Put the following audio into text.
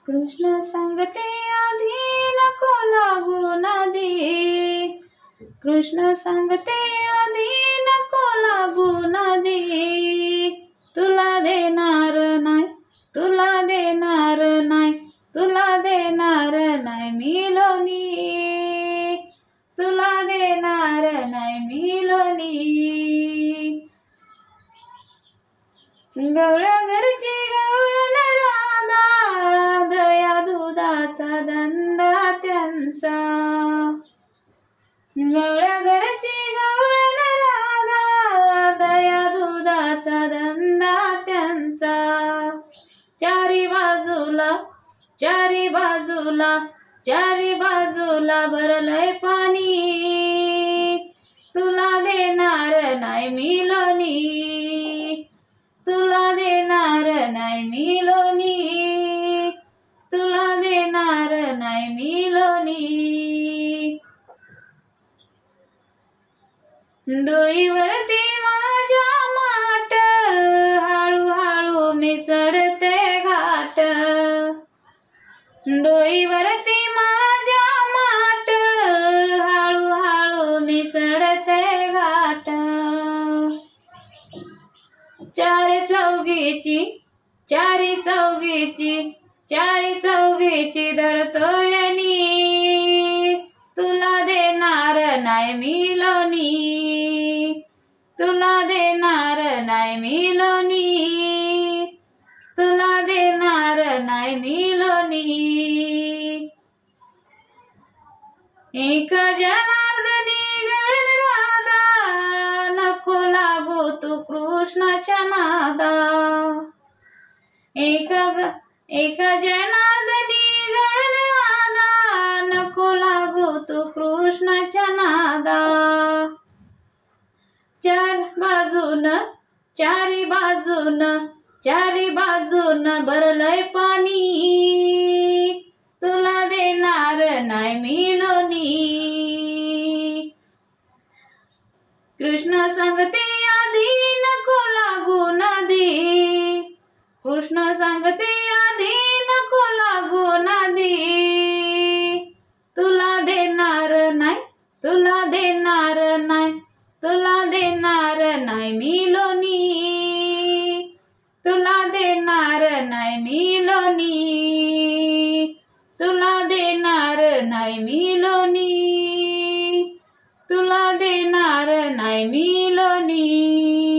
कृष्ण सांगते आधी नको लागू नदी, कृष्ण सांगते आधी नको लागू नदी, तुला देणार नाही, तुला देणार नाही, तुला देणार नाही मी लोणी, तुला देणार नाही मी लोणी. गवळ्या घरची गवळण राधा, दया दुधाचा धंदा त्यांचा. गवळ्या घरची गवळण राधा, दया दुधाचा धंदा त्यांचा. चारी बाजूला, चारी बाजूला, चारी बाजूला भरलंय पाणी, तुला देणार नाही मी लोणी, तुला देणार नाही मी लोणी, तुला देणार नाही मी लोणी. डोईवरती माझ्या माट, हळूहळू मी चढते घाट. डोईवरती माझ्या माट, हळूहळू मी चढते घाट. चारी चौघीची, चारी चौघीची, चारी चौघीची धरतोय नी, तुला देणार नाही मी लोणी, तुला देणार नाही मी लोणी, तुला देणार नाही मी लोणी. एक जनार्दनी गवळण राधा, नको लागू तू कृष्णाच्या नादा. एक जनार्दनी गवळण राधा, नको लागू तू कृष्णाच्या नादा. चार बाजून, चारी बाजून, चारी बाजून भरलंय पाणी, तुला देणार नाही मी लोणी. कृष्ण सांगते आधी नको लागू नदी, कृष्ण सांगते आधी नको लागू नदी, तुला देणार नाही, तुला देणार नाही, तुला देणार नाही मी लोणी, तुला देणार नाही मी लोणी, तुला देणार नाही मी लोणी, तुला देणार नाही मी लोणी.